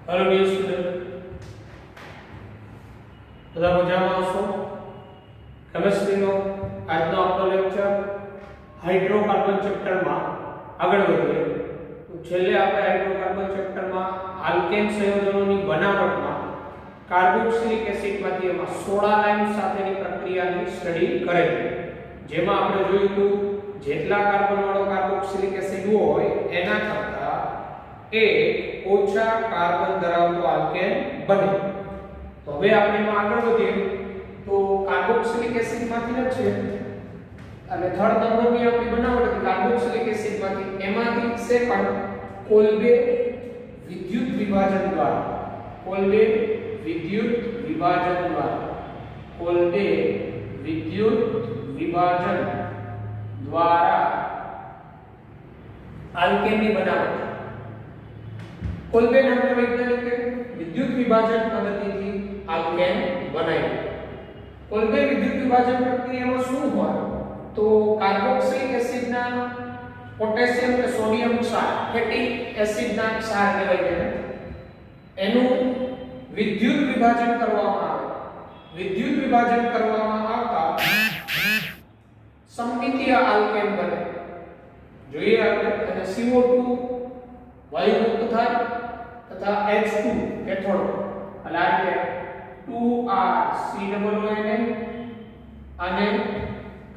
Hello dear student, બધા મજામાં છો? કેમિસ્ટ્રીનો આજનો આપણો લેક્ચર હાઇડ્રોકાર્બન ચેપ્ટરમાં આગળ વધીએ. તો છેલ્લે આપણે હાઇડ્રોકાર્બન ચેપ્ટરમાં આલ્કેન સંયોજનોની બનાવટમાં કાર્બોક્સિલિક એસિડમાંથી એમાં સોડા લાઇમ સાથેની પ્રક્રિયાની સ્ટડી કરેલી, જેમાં આપણે જોયું હતું જેટલા કાર્બન વાળો કાર્બોક્સિલિક એસિડ હોય એના કરતાં એક ઓછા કાર્બન ધરાવતો આલ્કેન બને. તો હવે આપણે એમાં આગળ વધીએ તો કાર્બોક્સિલિક એસિડમાંથી જ છે અને થર્ડ નંબરની આપણી બનાવટ હતી કાર્બોક્સિલિક એસિડમાંથી, એમાંથી સેકન્ડ કોલ્બે વિદ્યુત વિભાજન દ્વારા કોલ્બે વિદ્યુત વિભાજન દ્વારા આલ્કેનની બનાવટ. કોલ્બે નામના વૈજ્ઞાનિકે વિદ્યુત વિભાજન પદ્ધતિથી આલ્કેન બનાવ્યું. કોલ્બે વિદ્યુત વિભાજન પ્રક્રિયામાં શું હોય તો કાર્બોક્સિલિક એસિડના પોટેશિયમ કે સોડિયમ ક્ષાર ફેટી એસિડના ક્ષાર કહેવાય છે, એનું વિદ્યુત વિભાજન કરવામાં આવે. વિદ્યુત વિભાજન કરવામાં આવતા સમમિતીય આલ્કેન બને. જોઈએ આપણે, અને CO2 વાયુ મુક્ત થાય તથા H2 કેથોડ એટલે આ રીતે 2RCOONN અને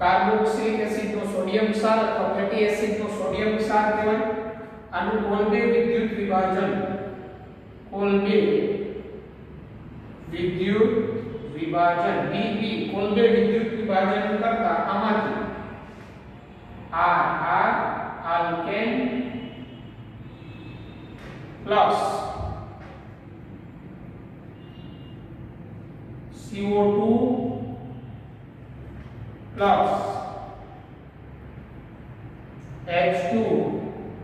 કાર્બોક્સિલિક એસિડનો સોડિયમ ક્ષાર અથવા ફેટી એસિડનો સોડિયમ ક્ષાર કહેવાય. આનું કોલ્બે વિદ્યુત વિભાજન Be કોલ્બે વિદ્યુત વિભાજન કરતા આમાંથી R alkane plus CO2 plus H2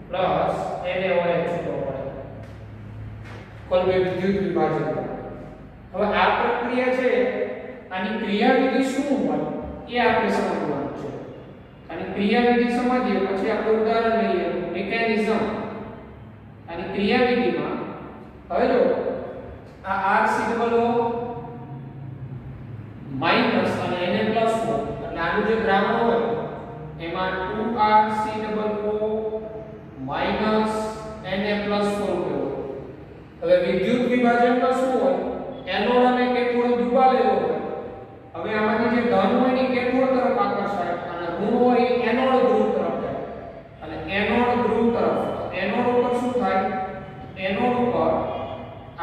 plus NaOH કોલ્બે વિદ્યુત વિભાજન. હવે આ પ્રક્રિયા છે, આની ક્રિયાવિધિ શું હોય એ આપણે સમજવાનું છે. આની ક્રિયાવિધિ સમજીએ પછી આપણે ઉદાહરણ લઈએ. મિકેનિઝમ આની ક્રિયાવિધિમાં હવે જો આ RCOO માઈનસ અને Na પ્લસ હોય એટલે આનું જે દ્રાવણ હોય એમાં 2RCOO માઈનસ Na પ્લસ સ્વરૂપે હોય. હવે વિદ્યુત વિભાજનમાં શું હોય, એનોડ અને કેથોડ ડૂબાડેલો હોય. હવે આમાંથી જે ધન હોય એ કેથોડ તરફ આકર્ષાય અને ઋણ હોય એ એનોડ ધ્રુવ તરફ જાય. અને એનોડ ધ્રુવ તરફ એનોડ ઉપર શું થાય, એનોડ ઉપર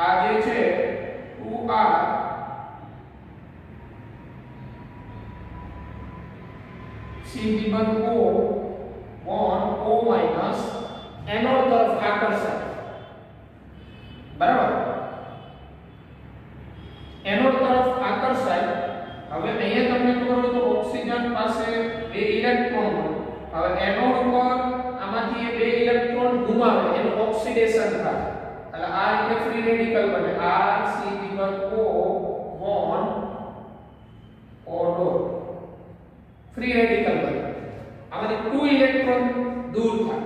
આ જે છે 2R C-O bond O minus anode તરફ આકર્ષાય. બરાબર, એનોડ તરફ આકર્ષાય. હવે અહીંયા તમને ખબર હોય તો ઓક્સિજન પાસે 2 ઇલેક્ટ્રોન હોય. હવે એનોડ ઉપર આમાંથી એ 2 ઇલેક્ટ્રોન ગુમાવે એનું ઓક્સિડેશન થાય એટલે આ રીતે ફ્રી રેડિકલ બને. RCO bond O dot free radical બને. આમાંથી 2 ઇલેક્ટ્રોન દૂર થાય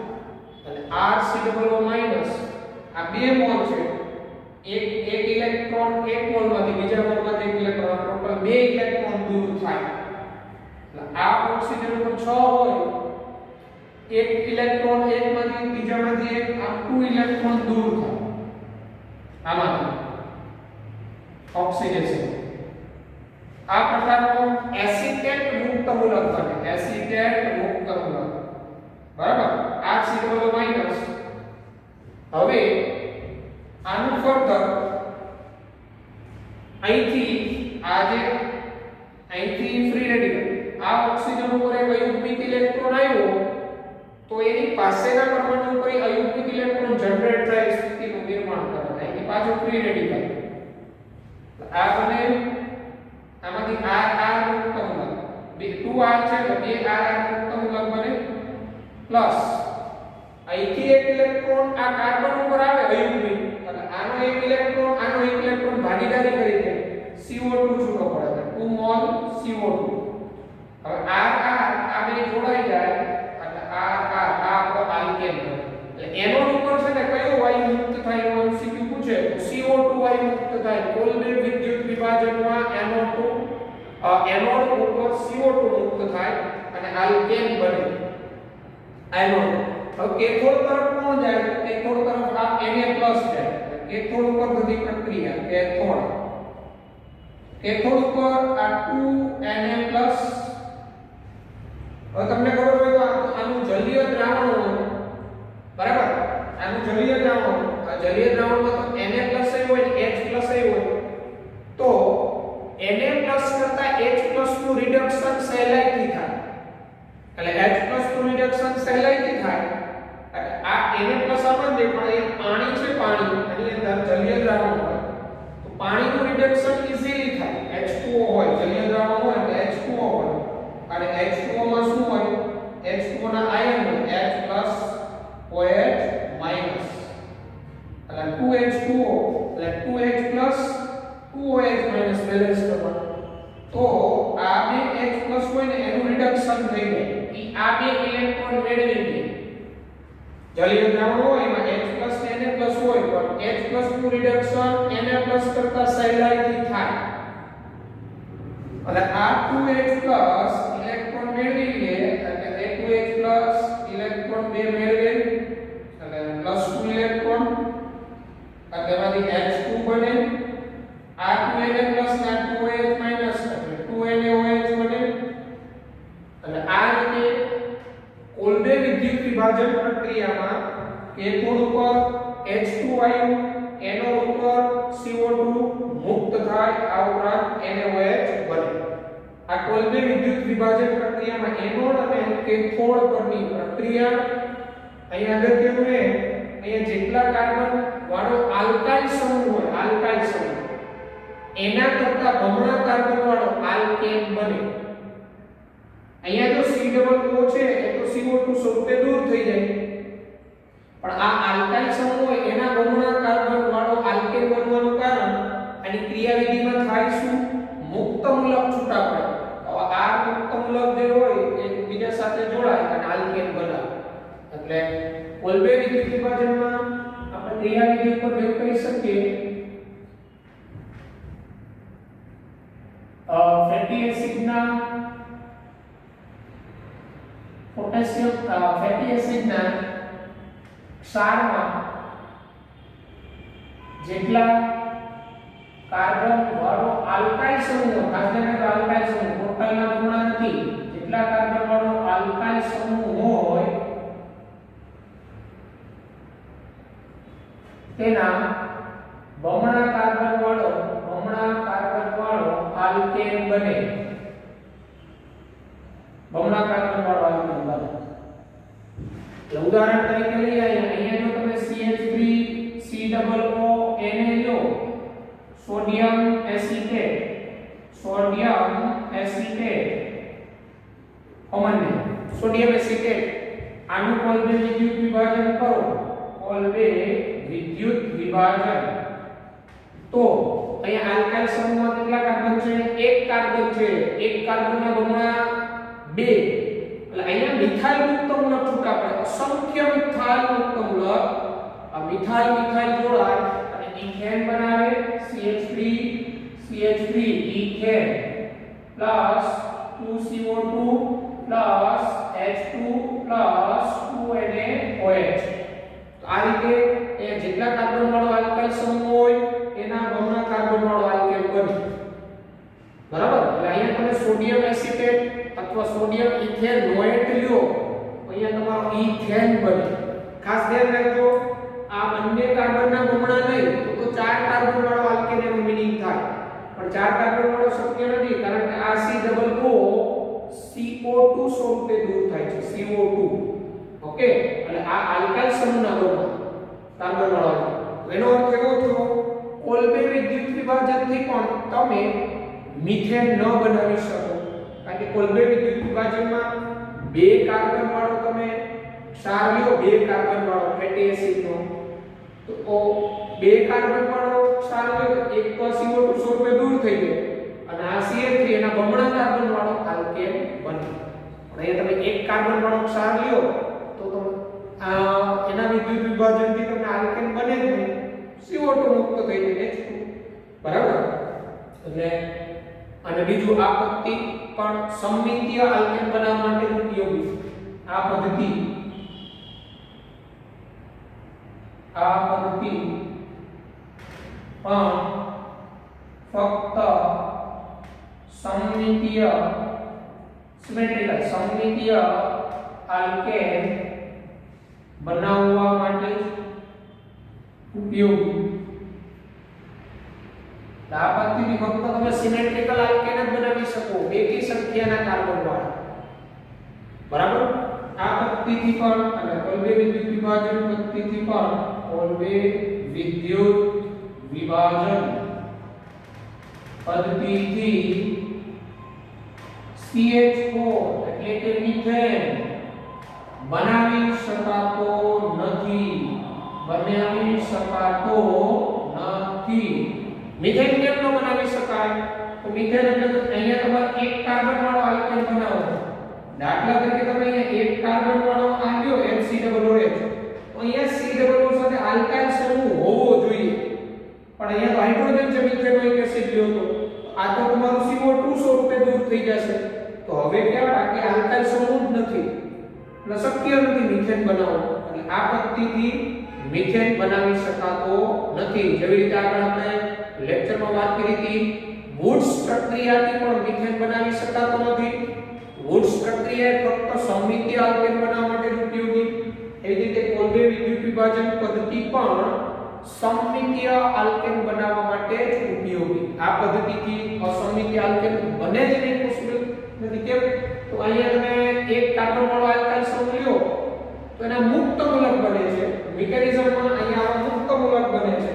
એટલે RCOO માઈનસ આ 2 મોલ છે, એક ઇલેક્ટ્રોન એક મોલમાંથી બીજા મોલમાંથી એક ઇલેક્ટ્રોન, ટોટલ 2 ઇલેક્ટ્રોન દૂર થાય. એટલે આ ઓક્સિજન ઉપર 6 હોય, એક ઇલેક્ટ્રોન એકમાંથી બીજામાંથી એક, આ 2 ઇલેક્ટ્રોન દૂર થાય આમાંથી ઓક્સિડેશન. આ પ્રકારનો એસિટેટ મુક્ત મૂલક બને. એસિટેટ મુક્ત મૂલક, બરાબર. RCOO minus. હવે આનું ફર્ધર અહીંથી ફ્રી રેડિકલ આ ઓક્સિજન ઉપર એક અયુગ્મિક ઇલેક્ટ્રોન આવ્યો તો એની પાસેના પરમાણુ ઉપર અયુગ્મિક ઇલેક્ટ્રોન જનરેટ થાય, સ્થિતિનું નિર્માણ કરે. એની પાછળ ફ્રી રેડિકલ આ બને. આમાંથી R મુક્ત મૂલક 2R છે તો 2R મુક્ત મૂલક બને પ્લસ અહીંથી એક ઇલેક્ટ્રોન આ કાર્બન ઉપર આવે અયુગ્મિક અને આનો એક ઇલેક્ટ્રોન ભાગીદારી કરી દે, CO2 છૂટો પડે, 2 મોલ CO2. હવે R આ બે જોડાઈ જાય એટલે R આ આપણો આલ્કેન બને. એટલે એનોડ ઉપર છે ને કયો વાયુ મુક્ત થાય એનો MCQ છે તો CO2 વાયુ મુક્ત થાય. કોલબે વિદ્યુત વિભાજનમાં એનોડ ઉપર CO2 મુક્ત થાય અને આલ્કેન બને. આયનોડ. હવે કેથોડ તરફ કોણ જાય? કેથોડ તરફ આ Na+ જાય. કેથોડ ઉપર બધી પ્રક્રિયા કેથોડ ઉપર આ 2Na+. હવે તમને ખબર હોય તો આનું જલીય દ્રાવણ હોય, બરાબર? આનું જલીય દ્રાવણ, આ જલીય દ્રાવણમાં તો Na+ હોય ને H+ હોય, તો Na+ કરતા H+ નું રિડક્શન સહેલાઈથી થાય. એટલે H+ નું રિડક્શન સહેલાઈથી થાય. આ Na+ આપણને પણ એ પાણી છે, પાણી એની અંદર જલીય દ્રાવણ હોય તો પાણીનું રિડક્શન ઈઝીલી થાય. H2O હોય, જલીય દ્રાવણ હોય એટલે H2O હોય અને H2O માં શું હોય? H2O ના આયન હોય H+ OH- એટલે 2H2O એટલે 2H+ 2OH- બેલેન્સ કરવાનું. તો આ બે H+ હોય ને એનું રિડક્શન થઈ જાય. ઈ આ બે ઇલેક્ટ્રોન મેળવી લે. જલીય દ્રાવણ હોય એમાં H+ ને Na+ હોય પણ H+ નું રિડક્શન Na+ કરતા સહેલાઈથી થાય. એટલે આ 2H+ ઇલેક્ટ્રોન મેળવી લે એટલે A2H+ ઇલેક્ટ્રોન બે મેળવે એટલે +2 ઇલેક્ટ્રોન એટલે એમાંથી H2 બને. આ 2Na+ ના 2OH- એટલે 2NaOH બને. એટલે આ રીતે કોલબે વિદ્યુત વિભાજન પ્રક્રિયામાં કેથોડ ઉપર H2 વાયુ, એનોડ ઉપર CO2 મુક્ત થાય. આ ઉપરાંત NaOH બને. આ કોલબે વિદ્યુત વિભાજન પ્રક્રિયામાં એનોડ અને કેથોડ પરની પ્રક્રિયા. અહીંયા અગત્યનું છે, અહીંયા જેટલા કાર્બન વાળો આલ્કાઇલ સમૂહ હોય, આલ્કાઇલ સમૂહ એના કરતા બમણા કાર્બન વાળો આલ્કેન બને. અહીંયા તો C+O છે એ તો CO2 સ્વરૂપે દૂર થઈ જાય, પણ આ આલ્કાઇલ સમૂહ હોય એના બમણા કાર્બન વાળો આલ્કેન બનવાનું કારણ આની ક્રિયાવિધિમાં થાય શું? મુક્ત મૂલક છૂટા પડે. હવે આ મુક્ત મૂલક જે હોય એ બીજા સાથે જોડાય અને આલ્કેન બનાવે. એટલે કોલબે વિદ્યુત વિભાજનમાં આપણે ક્રિયાવિધિ ઉપર બેવ કહી શકીએ ફેટી એસિડના ફેટી એસિડના ક્ષારમાં જેટલા કાર્બન વાળો આલ્કાઇલ સમૂહ, ખાસ કરીને આલ્કાઇલ સમૂહ ટોટલના બમણા નથી, જેટલા કાર્બન વાળો આલ્કાઇલ સમૂહ હોય તેના બમણા કાર્બન વાળો આલ્કેન બને. બમણા કાર્બન વાળો આલ્કેન બને. એટલે ઉદાહરણ તરીકે લઈએ, અહીંયા જો તમે CH3COO Na લો, સોડિયમ એસિટેટ કોમન ને સોડિયમ એસિટેટ, આનું કોલબે વિદ્યુત વિભાજન કરો, કોલબે વિદ્યુત વિભાજન, તો અહીંયા આલ્કાઇલ સમૂહમાં કેટલા કાર્બન છે? એક કાર્બન છે. એક કાર્બનના બમણા 2. એટલે અહીંયા મિથાઇલ મુક્ત મૂલક છૂટા પડે. અસંખ્ય મિથાઇલ મુક્ત મૂલક આ મિથાઇલ જોડાય અને ઇથેન બનાવે. CH3 ethane plus 2CO2 plus H2 plus 2NaOH. તો આ રીતે એ જેટલા કાર્બન વાળો આલ્કાઇલ સમૂહ હોય એના બમણા કાર્બન વાળો આલ્કેન બને. બરાબર? એટલે અહીંયા તમે સોડિયમ એસિટેટ અથવા સોડિયમ ઇથેનોએટ લ્યો, અહીંયા તમારો ઇથેન બને. ખાસ ધ્યાન રાખજો, આ બંને કાર્બનના બમણા નહીં તો 4 કાર્બન વાળો આલ્કેન એનો મીનિંગ થાય. પણ 4 કાર્બન વાળો શક્ય નથી કારણ કે આ COO CO2 સ્વરૂપે દૂર થાય છે. CO2. ઓકે? એટલે આ આલ્કાઇલ સમૂહના બમણા કાર્બન વાળો. એનો અર્થ એવો થયો કોલબે વિદ્યુત વિભાજનથી પણ તમે મિથેન ન બનાવી શકો. કારણ કે કોલબે વિદ્યુત વિભાજનમાં 2 કાર્બન વાળો તમે ક્ષાર લ્યો, 2 કાર્બન વાળો ફેટી એસિડનો, તો 2 કાર્બન વાળો ક્ષાર લ્યો તો એક તો CO2 સ્વરૂપે દૂર થઈ જાય અને આ CH3 એના બમણા કાર્બન વાળો આલ્કેન બને. પણ અહીંયા તમે 1 કાર્બન વાળો ક્ષાર લ્યો તો એના વિદ્યુત વિભાજનથી તમને આલ્કેન બને જ નહીં, CO2 બીજું આ પદ્ધતિ પણ સમમિતીય આલ્કેન બનાવવા માટે ઉપયોગી છે. આ પદ્ધતિ પણ ફક્ત સમમિતીય આલ્કેન બનાવવા માટે ઉપયોગી. આ પદ્ધતિ ફક્ત તમે સિમેટ્રિકલ આલ્કેન જ બનાવી શકો, એકી સંખ્યાના કાર્બન વાળા. બરાબર? આ પદ્ધતિથી પણ અને કોલ્બે વિદ્યુત વિભાજન પદ્ધતિથી પણ કોલ્બે વિદ્યુત વિભાજન પદ્ધતિથી CH4 એટલે કે મિથેન બનાવી શકાતો નથી. મિથેન કેમ ન બનાવી શકાય? તો મિથેન એટલે અહીંયા તમારે એક કાર્બન વાળો આલ્કેન બનાવો. દાખલા તરીકે તમે અહીંયા એક કાર્બન વાળો આવ્યો HCOOH, તો અહીંયા COO સાથે આલ્કાઇલ સમૂહ હોવો જોઈએ, પણ અહીંયા તો હાઇડ્રોજન છે, મિથેનોઇક એસિડ લ્યો તો આ તો તમારું CO2 સ્વરૂપે દૂર થઈ જશે. તો હવે કેવા કે આલ્કાઇલ સમૂહ જ નથી, એટલે શક્ય નથી મિથેન બનાવવું. એટલે આ પદ્ધતિથી મિથેન બનાવી શકાતો નથી. જેવી રીતે આગળ આપણે લેક્ચરમાં વાત કરી હતી, વુડ્સ પ્રક્રિયાથી પણ મિથેન બનાવી શકાતો નથી. વુડ્સ પ્રક્રિયા ફક્ત સમમિતીય આલ્કેન બનાવવા માટે ઉપયોગી. એવી રીતે કોલ્બે વિદ્યુત વિભાજન પદ્ધતિ પણ સમમિતીય આલ્કેન બનાવવા માટે ઉપયોગી. આ પદ્ધતિથી અસમમિતીય આલ્કેન બને જ નહીં, પોસિબલ નથી. કેમ? તો અહીંયા તમે એક કાર્બન વાળો આલ્કાઇલ સમૂહ લ્યો તો એના મુક્ત મૂલક બને છે. મિકેનિઝમમાં અહીંયા આવા મુક્ત મૂલક બને છે.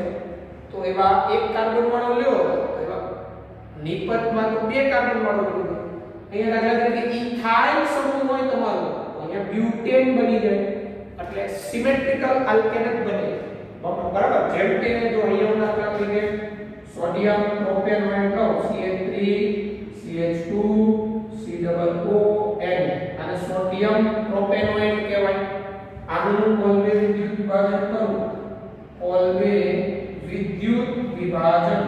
તો એવા એક કાર્બન વાળો લ્યો તો એવા નિપજમાં તો બે કાર્બન વાળો બને. અહીંયા દાખલા તરીકે ઇથાઇલ સમૂહ હોય તમારો, તો અહીંયા બ્યુટેન બની જાય. એટલે સિમેટ્રિકલ આલ્કેન જ બને. બરાબર? જેમ કે જો અહીંયા દાખલા તરીકે સોડિયમ પ્રોપેનોએટ લો, CH3 CH2 COON, અને સોડિયમ પ્રોપેનોએટ કહેવાય. આનું કોલ્બે વિદ્યુત વિભાજન કરું, કોલ્બે વિદ્યુત વિભાજન,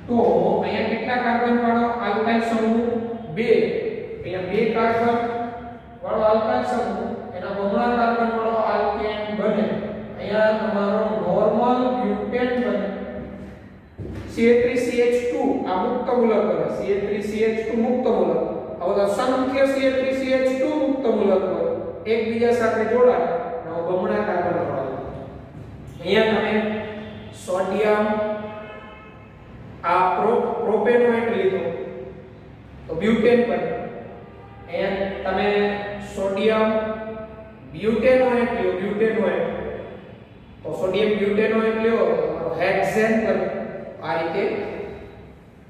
તો અહીંયા કેટલા કાર્બન વાળો આલ્કાઇલ સમૂહ? 2. અહીંયા 2 કાર્બન વાળો આલ્કાઇલ સમૂહ, એના બમણા કાર્બન વાળો આલ્કેન બને. અહીંયા તમારો નોર્મલ બ્યુટેન બને. CH3CH2 આ મુક્ત મૂલક બને. CH3CH2 મુક્ત મૂલક. હવે અસંખ્ય CH3CH2 મુક્ત મૂલક હોય, એકબીજા સાથે જોડાય અને બમણા કાર્બન વાળા. અહીંયા તમે સોડિયમ આ પ્રોપેનોએટ લીધો તો બ્યુટેન બને. અહીંયા તમે સોડિયમ બ્યુટેનોએટ લ્યો, બ્યુટેનોએટ, તો સોડિયમ બ્યુટેનોએટ લ્યો તો હેક્સેન બને. આ રીતે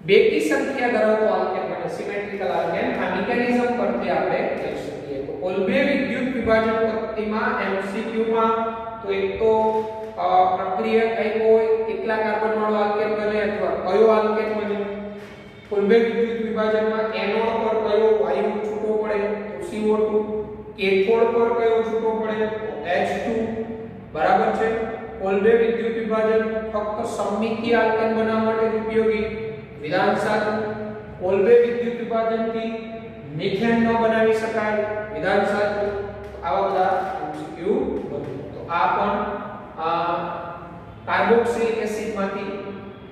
બેકી સંખ્યા ધરાવતો આલ્કેન બને, સિમેટ્રિકલ આલ્કેન. આ મિકેનિઝમ પરથી આપણે કહી શકીએ. તો કોલ્બે વિદ્યુત વિભાજન પદ્ધતિમાં MCQ માં તો એક તો પ્રક્રિયા કઈ હોય, કેટલા કાર્બન વાળો આલ્કેન બને અથવા કયો આલ્કેન બને. કોલ્બે વિદ્યુત વિભાજનમાં એનોડ પર કયો વાયુ છૂટો પડે તો CO2, કેથોડ પર કયો છૂટો પડે તો H2. બરાબર છે? કોલ્બે વિદ્યુત વિભાજન ફક્ત સમમિતીય આલ્કેન બનાવવા માટે ઉપયોગી. વિધાન સાચું. કોલ્બે વિદ્યુત વિભાજનથી મિથેન ન બનાવી શકાય. વિધાન સાચું. આવા બધા MCQ બને. તો આ પણ કાર્બોક્સિલિક એસિડમાંથી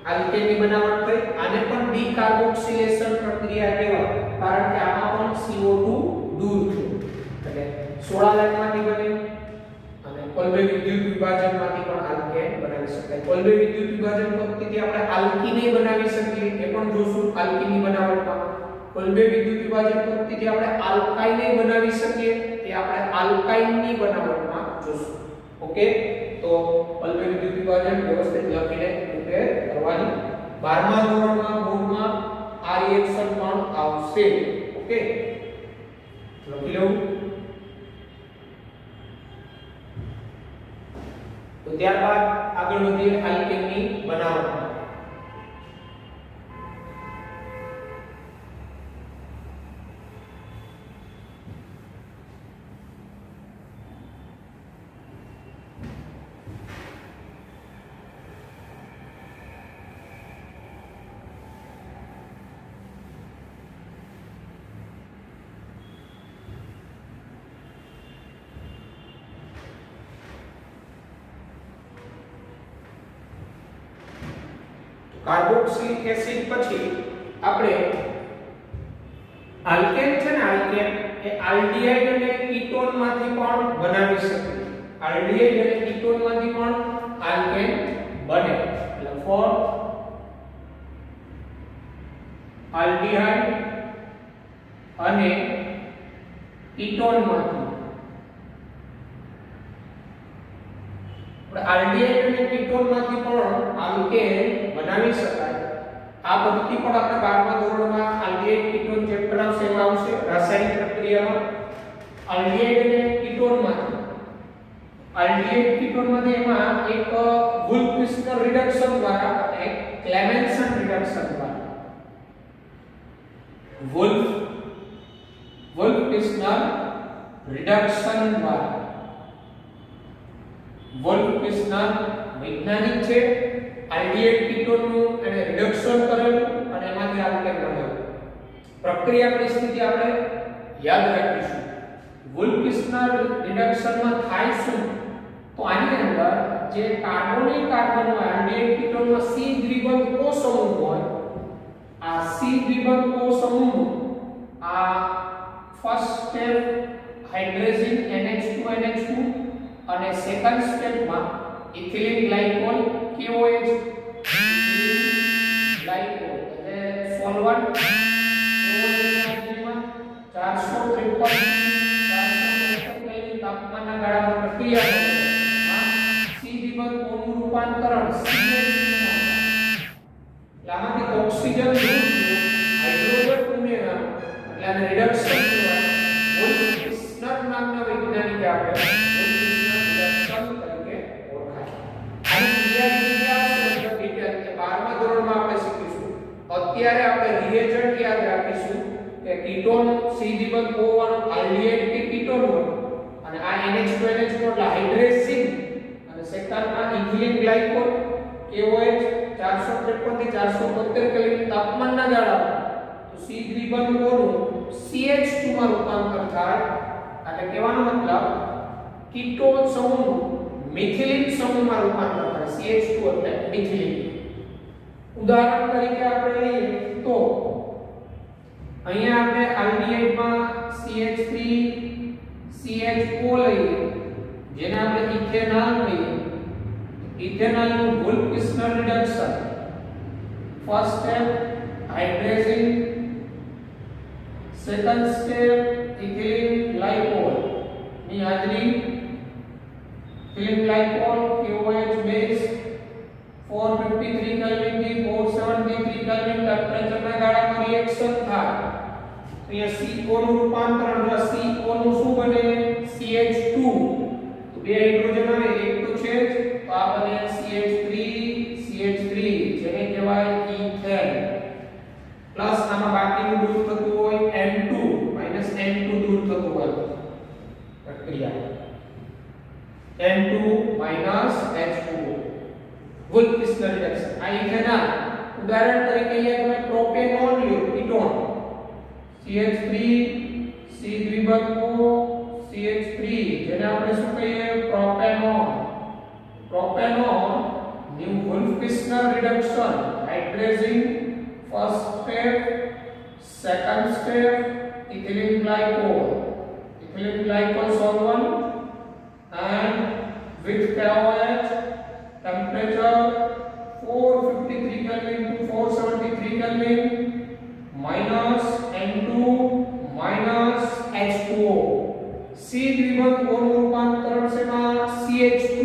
આલ્કેનની બનાવટ થઈ. આને પણ ડીકાર્બોક્સિલેશન પ્રક્રિયા કહેવાય, કારણ કે આમાં પણ CO2 દૂર થયું. એટલે 16 લાઇનમાંથી બને અને કોલ્બે વિદ્યુત વિભાજનમાંથી પણ આલ્કેન બનાવી શકાય. કોલ્બે વિદ્યુત વિભાજન પદ્ધતિથી આપણે આલ્કીને બનાવી શકીએ, એ પણ જોશું આલ્કીની બનાવટમાં. કોલ્બે વિદ્યુત વિભાજન પદ્ધતિથી આપણે આલ્કાઇને બનાવી શકીએ, એ આપણે આલ્કાઇનની બનાવટમાં જોશું. ઓકે? તો કોલ્બે વિદ્યુત વિભાજન વ્યવસ્થિત લખીને પ્રિપેર કરવાની. 12મા ધોરણમાં બોર્ડમાં આ રિએક્શન પણ આવશે. ઓકે? લખી લઉં. તો ત્યારબાદ આગળ વધીએ આલ્કેનની બનાવટ. કાર્બોક્સિલિક એસિડ પછી આપણે આલ્કેન છે ને, આલ્કેન એ આલ્ડીહાઇડ અને કીટોન માંથી પણ બનાવી શકીએ. આલ્ડીહાઇડ અને કીટોન માંથી પણ આલ્કેન બને. એટલે ફોર આલ્ડીહાઇડ અને કીટોન માંથી આલ્ડીહાઇડ અને કીટોન માંથી પણ આલ્કેન બનાવી શકાય. આ પદ્ધતિ પણ આપણે 12મા ધોરણમાં આલ્ડીહાઇડ કીટોન ચેપ્ટર આવશે એમાં આવશે રાસાયણિક પ્રક્રિયામાં. આલ્ડીહાઇડ અને કીટોન માંથી એમાં એક વુલ્ફ-પિસ્ટર રિડક્શન દ્વારા અને એક ક્લેમેન્સન રિડક્શન દ્વારા વુલ્ફ-પિસ્ટર રિડક્શન દ્વારા વુલ્ફ-પિસ્ટર વૈજ્ઞાનિક છે, આલ્ડીહાઇડ કીટોનનું એને રિડક્શન કરેલું અને એમાંથી આલ્કેન બનેલું. પ્રક્રિયા પરિસ્થિતિ આપણે યાદ રાખીશું. વુલ્ફ-પિસ્ટર રિડક્શનમાં થાય શું? તો આની અંદર જે કાર્બોનિલ કાર્બન હોય, આલ્ડીહાઇડ કીટોનમાં C દ્વિબંધ O સમૂહ હોય, આ C દ્વિબંધ O સમૂહ આ ફર્સ્ટ સ્ટેપ હાઇડ્રોજન NH2 અને સેકન્ડ સ્ટેપમાં ઇથિલિન ગ્લાયકોલ KOH ગ્લાયકોલ એટલે સોલ્વન્ટ 453 તાપમાનના ગાળામાં પ્રક્રિયા C દ્વિબંધ O નું રૂપાંતરણ આમાંથી ઓક્સિજન હાઇડ્રોજન ઉમેરા એટલે આને રિડક્શન કહેવાય. વુલ્ફ-પિસ્ટર નામના વૈજ્ઞાનિકે આપણે વુલ્ફ-પિસ્ટર રિડક્શન તરીકે ઓળખાય. આની ક્રિયાવિધિ 12મા ધોરણમાં આપણે શીખીશું. અત્યારે આપણે રિએજન્ટ યાદ રાખીશું કે કીટોન C દ્વિબંધ O1 આલ્ડીહાઇડ કે કીટોન હોય અને આ NH2 એટલે હાઇડ્રેઝિન અને સેકન્ડમાં ઇથિલિન ગ્લાયકોલ KOH 453 થી 472 કેલ્વિન તાપમાનના ગાળામાં તો C દ્વિબંધ O નું CH2 માં રૂપાંતર થાય. એટલે કહેવાનો મતલબ કીટોન સમૂહનું મિથિલિન સમૂહમાં રૂપાંતર થાય. CH2 એટલે મિથિલિન. ઉદાહરણ તરીકે આપણે લઈએ તો અહીંયા આપણે આલ્ડીહાઇડમાં CH3 CHO લઈએ જેને આપણે ઇથેનોલ કહીએ. ઇથેનોલનું વુલ્ફ-પિસ્ટર reduction first step hydrazine, second step ethylene glycol ની હાજરી, ethylene glycol KOH base 453 kelvin થી 473 કેલ્વિન ટેમ્પરેચરના ગાળામાં રિએક્શન થાય. અહીંયા CO નું રૂપાંતરણ CO નું શું બને? CH2. તો બે હાઇડ્રોજન આવે, એક તો છે જ, તો આ બને CH3 જેને કહેવાય ઇથેન. પ્લસ આમાં બાકીનું દૂર થતું હોય N2 N2 દૂર થતું હોય પ્રક્રિયા N2 H2O વુલ્ફ-પિસ્ટર રિડક્શન. આ ઇથેનોલ. ઉદાહરણ તરીકે અહીંયા તમે પ્રોપેનોલ લ્યો, ketone CH3 C દ્વિબંધ O CH3 જેને આપણે શું કહીએ? પ્રોપેનોલ. પ્રોપેનોલ નું વુલ્ફ-પિસ્ટર reduction hydrazine first step, second step ethylene glycol solvent and with KOH temperature 453 Kelvin to 473 Kelvin minus N2 minus H2O. C દ્વિબંધ O નું રૂપાંતરણ શેમાં? CH2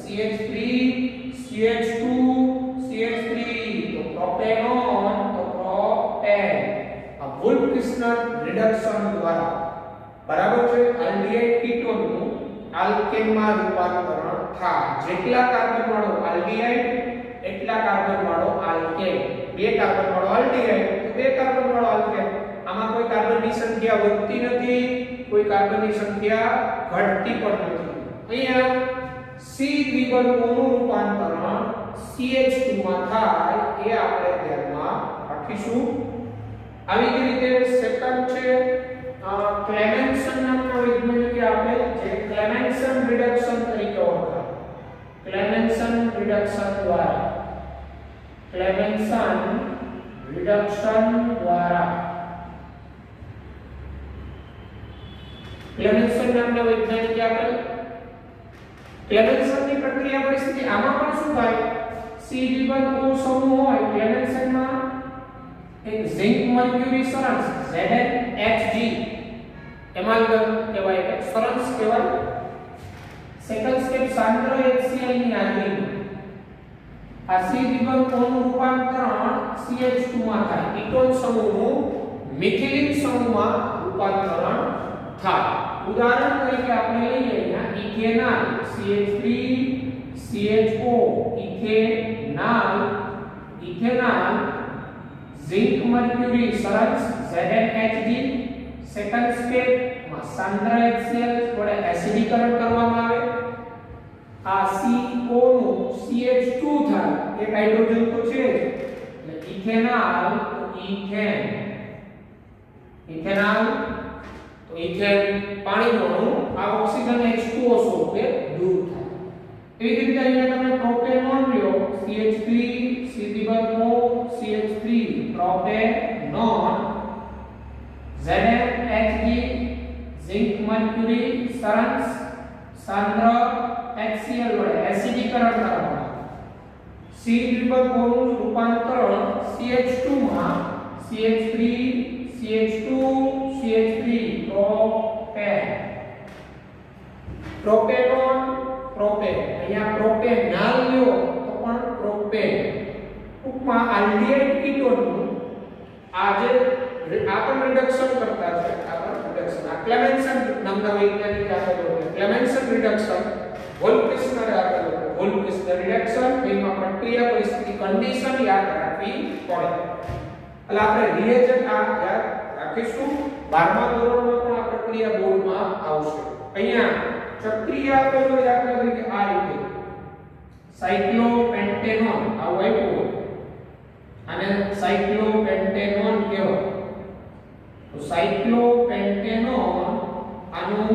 CH3 CH2 CH3 તો પ્રોપેનોન તો પ્રોપેન. આ વુલ્ફ-પિસ્ટર રિડક્શન દ્વારા બરાબર છે આલ્ડીહાઇડ કીટોનનું આલ્કેનમાં રૂપાંતરણ થાય. જેટલા કાર્બન વાળો આલ્ડીહાઇડ એટલા કાર્બન વાળો આલ્કેન. બે કાર્બન વાળો આલ્ડીહાઇડ તો બે કાર્બન વાળો આલ્કેન. આમાં કોઈ કાર્બનની સંખ્યા વધતી નથી, કોઈ કાર્બનની સંખ્યા ઘટતી પણ નથી. અહીંયા C દ્વિબંધ O નું રૂપાંતરણ CH2 માં થાય એ આપણે ધ્યાનમાં રાખીશું. આવી જ રીતે સેકન્ડ છે ક્લેમેન્સન નામના વૈજ્ઞાનિકે આપેલ જે ક્લેમેન્સન રિડક્શન તરીકે ઓળખાય. ક્લેમેન્સન રિડક્શન દ્વારા ક્લેમેન્સન રિડક્શન દ્વારા ક્લેમેન્સન નામના વૈજ્ઞાનિકે આપેલ ક્લેમેન્સનની પ્રક્રિયા પરિસ્થિતિ આમાં પણ શું થાય C-O સમૂહ હોય ક્લેમેન્સનમાં એક ઝિંક મર્ક્યુરી સરંસ ZnHg એમાલ્ગમ કહેવાય કે સરંસ કહેવાય સેકન્ડ સ્ટેપ સાંદ્ર HCl ની હાજરીમાં આ C-O નું રૂપાંતરણ CH2 માં થાય કીટોન સમૂહનું મિથિલિન સમૂહમાં રૂપાંતરણ થાય ઉદાહરણ તરીકે આપણે લઈએ અહીંયા ethanol CH3 CHO ethanol zinc mercury સરંસ ZnHg સેકન્ડ સ્ટેપ માં સાંદ્ર HCl વડે એસિડીકરણ કરવામાં આવે આ CO નું CH2 થાય એક હાઇડ્રોજન તો છે એટલે ઇથેનોલ તો ઇથેન પાણીનો અણુ આ ઓક્સિજન H2O સ્વરૂપે દૂર થાય એવી રીતે અહીંયા તમે પ્રોપેનોન લ્યો CH3 C-O CH3 propanone ZnHg zinc mercury સરંસ સાંદ્ર HCl વડે એસિડીકરણ કરવામાં C-O નું રૂપાંતરણ CH2 માં CH3 CH2 CH3 propanone propane અહીંયા પ્રોપેનાલ લ્યો તો પણ પ્રોપેન ટૂંકમાં આલ્ડિહાઇડ કીટોનનું આ પણ રિડક્શન કરતા છે આ ક્લેમેન્સન નામના વૈજ્ઞાનિકે આપેલું છે ક્લેમેન્સન રિડક્શન વોલ્ફિશ્નરે આપેલું છે વોલ્ફિશ્નર રિડક્શન એમાં પ્રક્રિયા પરિસ્થિતિ કન્ડિશન યાદ રાખવી પડે એટલે આપણે રિએજન્ટ આ યાદ રાખીશું 12મા ધોરણમાં પણ આ પ્રક્રિયા બોર્ડમાં આવશે અહીંયા ચક્રીય આપેલો દાખલા તરીકે આ રીતે સાયક્લોપેન્ટેનોન આવું આપ્યું અને સાયક્લોપેન્ટેનોન કહેવાય તો સાયક્લોપેન્ટેનોન આનું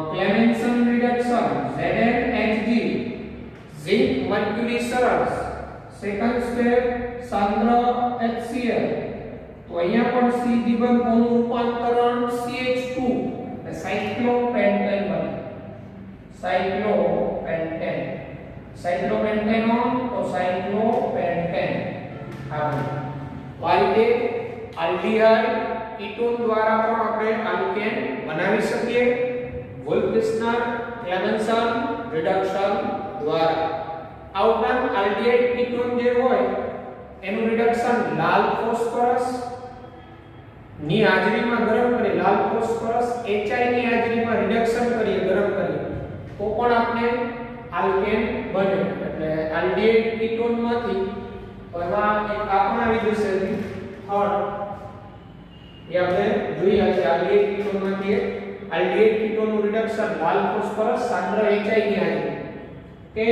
ક્લેમેન્સન રિડક્શન ZnHg ઝિંક મર્ક્યુરી સરસ સેકન્ડ સ્ટેપ સાંદ્ર HCl તો અહીંયા પણ C-O નું રૂપાંતરણ CH2 એટલે સાયક્લોપેન્ટેન બને સાયક્લોપેન્ટેનોન તો સાયક્લોપેન્ટેન આ રીતે આલ્ડિહાઇડ કીટોન દ્વારા પણ આપણે આલ્કેન બનાવી શકીએ વોલ્ફિશ્નર ક્લેમેન્સન રિડક્શન દ્વારા આ ઉપરાંત આલ્ડિહાઇડ કીટોન જે હોય એનું રિડક્શન લાલ ફોસ્ફરસ ની હાજરીમાં ગરમ કરી લાલ ફોસ્ફરસ HI ની હાજરીમાં રિડક્શન કરીએ ગરમ કરીએ તો પણ આપણે આલ્કેન બને એટલે આલ્ડિહાઇડ કીટોનમાંથી એમાં એક આપણા વિશે થર્ડ એ આપણે જોઈએ છે આલ્ડિહાઇડ કીટોનમાંથી આલ્ડિહાઇડ કીટોનનું રિડક્શન લાલ ફોસ્ફરસ સાંદ્ર HI ની હાજરી કે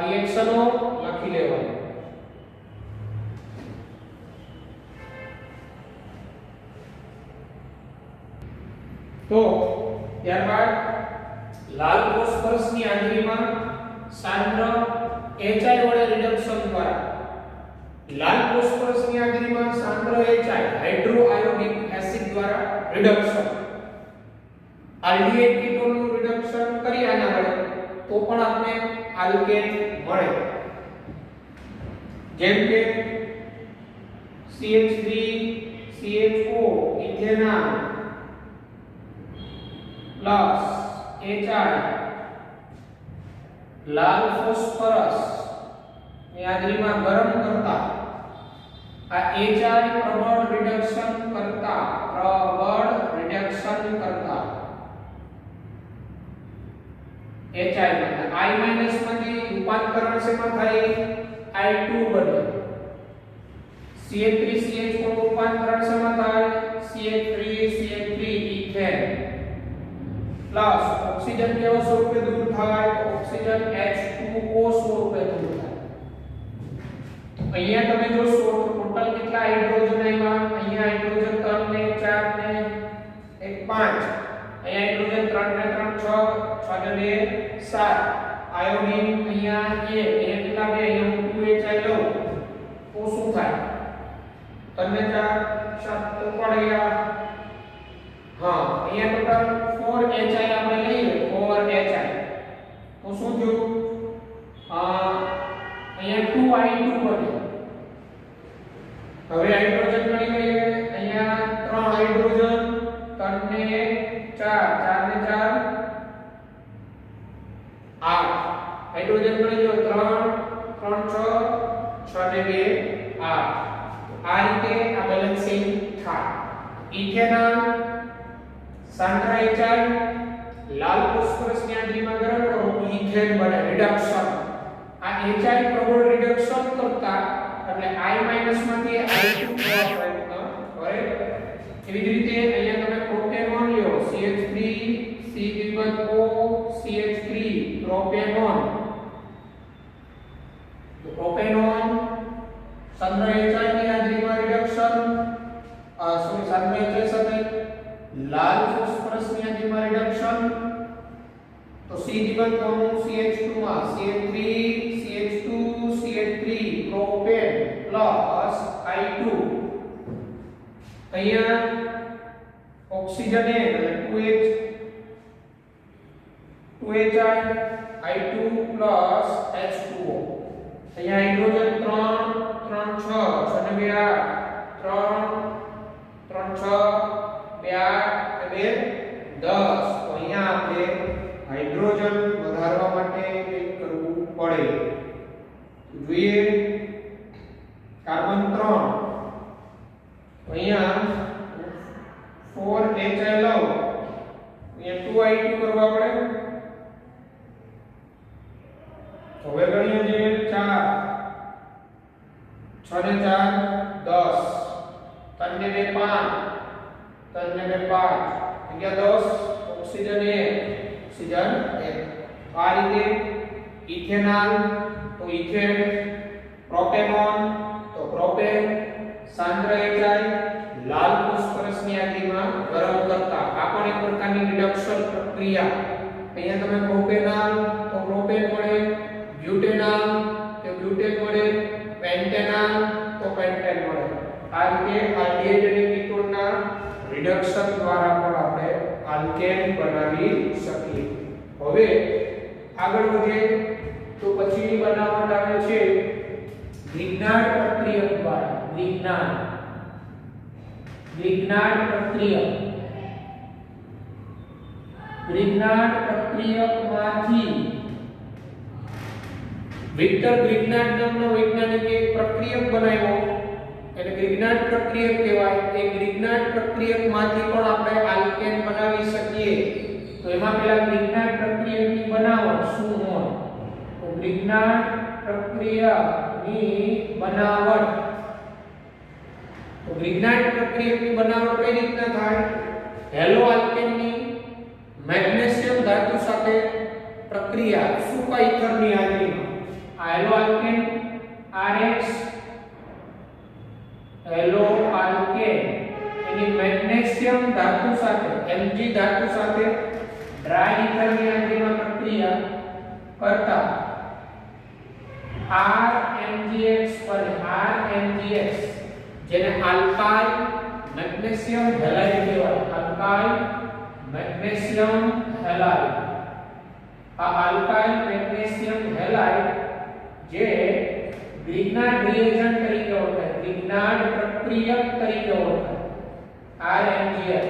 રિએક્શનો લખી લેવાના તો ત્યારબાદ લાલ ફોસ્ફરસની હાજરીમાં સાંદ્ર HI વડે રિડક્શન દ્વારા લાલ ફોસ્ફરસની હાજરીમાં સાંદ્ર HI હાઇડ્રોઆયોડિક એસિડ દ્વારા રિડક્શન આલ્ડિહાઇડ કીટોનનું રિડક્શન કરી આના વડે તો પણ આપણે આલ્કેન મળે જેમ કે CH3 CHO ethanol plus HI લાલ ફોસ્ફરસ ની હાજરીમાં ગરમ કરતા આ HI પ્રબળ રિડક્શન કરતા HI માં I- માંથી રૂપાંતરણ શેમાં થાય I2 બને CH3 CH4 નું રૂપાંતરણ શેમાં થાય CH3 ઇથેન પ્લસ ઓક્સિજન કેવા સ્વરૂપે દૂર થાય તો ઓક્સિજન H2O સ્વરૂપે દૂર થાય અહીંયા તમે જોશો તો ટોટલ કેટલા હાઇડ્રોજન આવ્યા અહીંયા હાઇડ્રોજન 3 ને 4 ને 1 5 અહીંયા હાઇડ્રોજન 3 ને 3 6 6 ને 2 7 આયોડીન અહીંયા 1 અહીંયા કેટલા બે અહીંયા હું 2HI લઉં અહીંયા 2i2 બને. હવે હાઇડ્રોજન મળી ગઈ. અહીંયા 3 હાઇડ્રોજન, 3 ને 4, 4 ને 4 8 હાઇડ્રોજન મળી ગયો. 3 3 6 6 ને 2 8. આ રીતે આ બેલેન્સિંગ થાય. ઇથેનોલ સાંદ્રાઇચાઇન લાલ ફોસ્ફરસની હાજરીમાં ગરમ કરો ઇથેન બને રિડક્શન. આ HI પ્રબળ રિડક્શન કરતા એટલે I- માંથી I2 થવા પ્રયત્ન કરે. એવી જ રીતે અહીંયા તમે પ્રોપેનોન લ્યો CH3 C-O CH3 પ્રોપેનોન. તો પ્રોપેનોન સાંદ્રાઇચાઇનની હાજરીમાં રિડક્શન સાંદ્રાઇચાઇન સાથે લાલ ફોસ્ફરસની હાજરીમાં રિડક્શન. તો C-O CH2 માં CH3 CH2 CH3 propane plus I2. અહીંયા ઓક્સિજન એટલે 2Hi I2 પ્લસ H2O. અહીંયા હાઇડ્રોજન 3 3 6 6 ને 2 8 3 3 6 2 8 10. તો અહીંયા આપણે હાઇડ્રોજન વધારવા માટે કંઈક કરવું પડે. જોઈએ કાર્બન 3 અહીંયા 4HI લઉં અહીંયા 2i2 કરવા પડે. હવે ગણીએ જે 4 6 ને 4 10 3 ને 2 5 3 ને 2 5 અહીંયા 10 ઓક્સિજન 1 ઓક્સિજન 1. આ રીતે ઇથેનોલ તો ઇથેન પ્રોપેનોન તો પ્રોપેન સાંદ્રાઇચાઇન લાલ ફોસ્ફરસની હાજરીમાં ગરમ કરતા આ પણ એક પ્રકારની રિડક્શન પ્રક્રિયા. અહીંયા તમે પ્રોપેનોલ તો પ્રોપેન મળે, બ્યુટેનોલ તો બ્યુટેન મળે, પેન્ટેનોલ તો પેન્ટેન મળે. આ રીતે આલ્ડીહાઇડ અને કીટોનના રિડક્શન દ્વારા પણ આપણે આલ્કેન બનાવી શકીએ. હવે આગળ વધીએ તો પછીની બનાવટ આવે છે ગ્રિગ્નાર્ડ પ્રક્રિયક દ્વારા. ગ્રિગ્નાર્ડ પ્રક્રિયકમાંથી વિક્ટર ગ્રિગ્નાર્ડ નામના વૈજ્ઞાનિકે એક પ્રક્રિયક બનાવ્યો એટલે ગ્રિગ્નાર્ડ પ્રક્રિયક કહેવાય. એ ગ્રિગ્નાર્ડ પ્રક્રિયકમાંથી પણ આપણે આલ્કેન બનાવી શકીએ. તો એમાં પહેલા ગ્રિગ્નાર્ડ પ્રક્રિયકની બનાવટ શું હોય? તો ગ્રિગ્નાર્ડ પ્રક્રિયકની બનાવટ તો ગ્રિગ્નાર્ડ પ્રક્રિયકની બનાવટ કઈ રીતના થાય? હેલો આલ્કેનની મેગ્નેશિયમ ધાતુ સાથે પ્રક્રિયા સુપર ઇથરની હાજરીમાં આ halo alkane RH halo alkane એની મેગ્નેશિયમ ધાતુ સાથે Mg ધાતુ સાથે ડ્રાય ઇથરની હાજરીમાં પ્રક્રિયા કરતા RMgX બને. RMgX જેને આલ્કાઇલ મેગ્નેશિયમ હેલાઇડ કહેવાય. Alkyl magnesium halide. આ આલ્કાઇલ મેગ્નેશિયમ હેલાઇડ જે ગ્રિગ્નાર્ડ રિએજન્ટ તરીકે ઓળખાય, ગ્રિગ્નાર્ડ પ્રક્રિયક તરીકે ઓળખાય RMgX.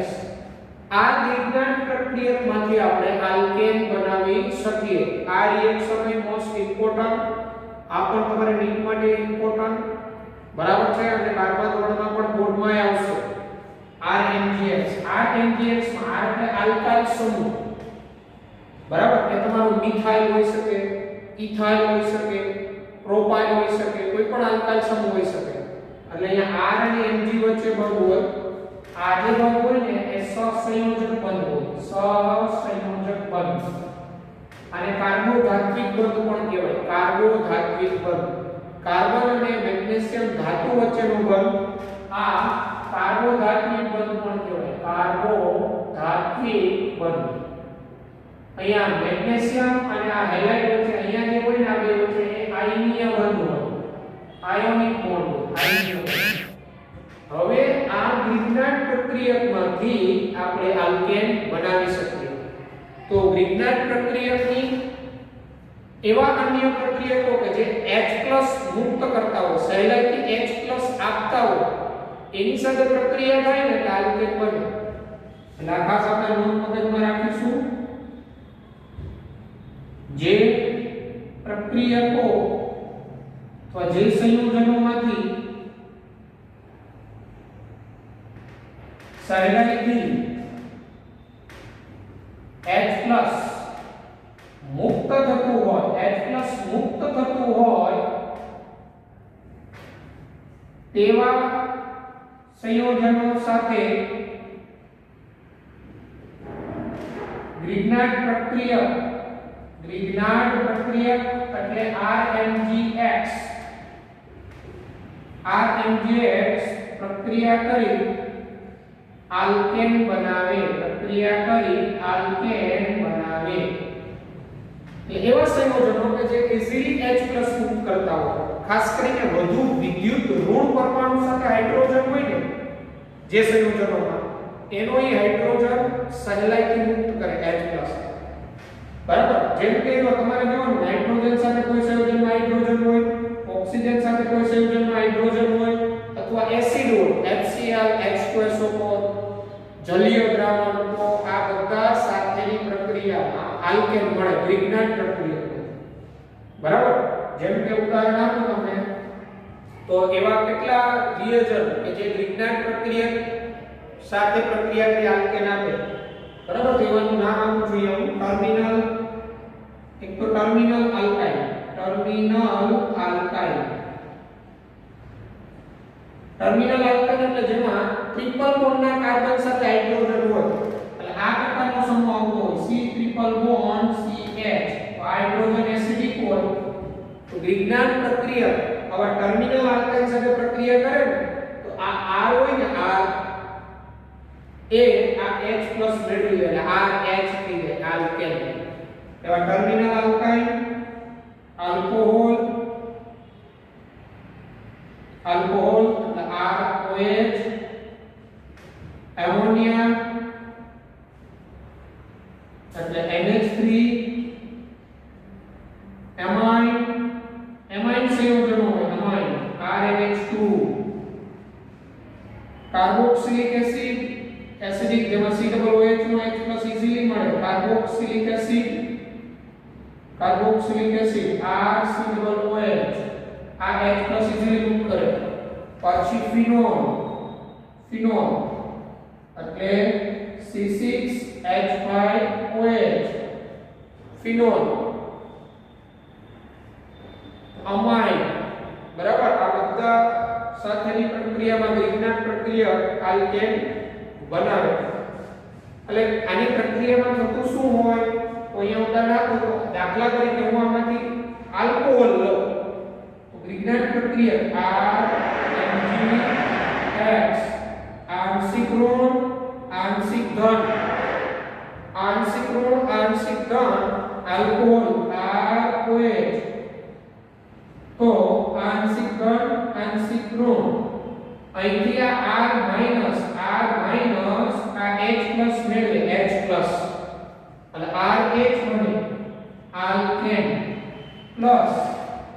આ ગ્રિગ્નાર્ડ પ્રક્રિયકમાંથી આપણે આલ્કેન બનાવી શકીએ. આ રિએક્શન ઇઝ મોસ્ટ ઇમ્પોર્ટન્ટ. આ પણ તમારે નીટ માટે ઇમ્પોર્ટન્ટ બરાબર છે અને 12મા ધોરણમાં પણ બોર્ડમાં આવશે. RMgX માં R એટલે આલ્કાઇલ સમૂહ બરાબર. એ તમારું મિથાઇલ હોઈ શકે, ઇથાઇલ હોઈ શકે, પ્રોપાઇલ હોઈ શકે, કોઈ પણ આલ્કાઇલ સમૂહ હોઈ શકે. એટલે અહીંયા R અને Mg વચ્ચે બંધ હોય. આ જે બંધ હોય ને એ સહસંયોજક બંધ હોય. સહસંયોજક બંધ અને કાર્બોધાત્વિક બંધ પણ કહેવાય. કાર્બોધાત્વિક બંધ. કાર્બન અને મેગ્નેશિયમ ધાતુ વચ્ચેનો બંધ આ કાર્બોધાત્વિક બંધ પણ કહેવાય. કાર્બોધાત્વિક બંધ. અહીંયા મેગ્નેશિયમ અને આ હેલાઇડ વચ્ચે અહીંયા જે હોય ને આ બે વચ્ચે એ આયનીય બંધ હોય. આયોનિક બોન્ડ હોય. હવે આ ગ્રિગ્નાર્ડ પ્રક્રિયકમાંથી આપણે આલ્કેન બનાવી શકીએ. તો ગ્રિગ્નાર્ડ પ્રક્રિયકની એવા અન્ય પ્રક્રિયકો કે જે H+ H+ મુક્ત કરતા હોય, સહેલાઈથી H+ આપતા હોય, એની સાથે પ્રક્રિયા થાય ને તો આલ્કેન બને. એટલે આ ખાસ આપણે નોંધ મગજમાં રાખીશું. જે પ્રક્રિયકો અથવા જે સંયોજનોમાંથી સહેલાઈથી H+ મુક્ત થતું હોય, H+ મુક્ત થતું હોય તેવા સંયોજનો સાથે ગ્રિગ્નાર્ડ પ્રક્રિયક એટલે RMGX પ્રક્રિયા કરી આલ્કેન બનાવે. એટલે એવા સંયોજનો કે જે ઇઝીલી H+ મુક્ત કરતા હોય, ખાસ કરીને વધુ વિદ્યુત ઋણ પરમાણુ સાથે હાઇડ્રોજન હોય ને જે સંયોજનોમાં, એનો એ હાઇડ્રોજન સહેલાઈથી મુક્ત કરે H+. બરાબર. જેમ કે જો તમારે જોવાનું નાઇટ્રોજન સાથે કોઈ સંયોજનમાં હાઇડ્રોજન હોય, ઓક્સિજન સાથે કોઈ સંયોજનમાં હાઇડ્રોજન હોય, અથવા એસિડ હોય HCl H2SO4, જલીય દ્રાવણ, તો આ બધા સાથેની પ્રક્રિયામાં આલ્કેન મળે ગ્રિગ્નાર્ડ પ્રક્રિયા. બરાબર. જેમ કે ઉદાહરણ આપું તમને તો એવા કેટલા રિએજન્ટ કે જે ગ્રિગ્નાર્ડ પ્રક્રિયા સાથે પ્રક્રિયા કરી આલ્કેન આપે. બરાબર. તેવાનું નામ આપું જોઈએ હું ટર્મિનલ. એક તો ટર્મિનલ આલ્કાઇલ. ટર્મિનલ આલ્કાઇલ એટલે જેમાં ટ્રિપલ બોન્ડના કાર્બન સાથે હાઇડ્રોજન હોય. એટલે આ પ્રકારનો સમૂહ આવતો હોય C ટ્રિપલ બોન્ડ CH. તો હાઇડ્રોજન એસિડિક હોય તો ગ્રિગ્નાર્ડ પ્રક્રિયા આવા ટર્મિનલ આલ્કાઇલ સાથે પ્રક્રિયા કરે ને તો આ R હોય ને R એ આ H+ મેળવી લે એટલે RH થઈ જાય આલ્કેન. એવા ટર્મિનલ આલ્કાઇલ, આલ્કોહોલ એટલે ROH, એમોનિયા એટલે NH3, એમાઇન સંયોજનો હોય amine RNH2, carboxylic acid acidic જેમાં COOH નો H+ ઇઝીલી મળે, કાર્બોક્સિલિક એસિડ RCOOH આ H+ ઇઝીલી મુક્ત કરે. પછી ફિનોલ એટલે C6H5OH ફિનોલ. અમાઇન. બરાબર. આ બધા સાથેની પ્રક્રિયામાં ગ્રિગ્નાર્ડ પ્રક્રિયા આલ્કેન બનાવે. એટલે આની પ્રક્રિયામાં થતું શું હોય તો અહીંયા ઉદાહરણ આપું તો દાખલા તરીકે હું આમાંથી આલ્કોહોલ લઉં તો ગ્રિગ્નાર્ડ પ્રક્રિયા RMGX આંશિક ઋણ આંશિક ધન આલ્કોહોલ ROH. તો આંશિક ધન આંશિક ઋણ અહીંથી આ R માઈનસ આ H+ મેળવે H+ એટલે RH બને આલ્કેન પ્લસ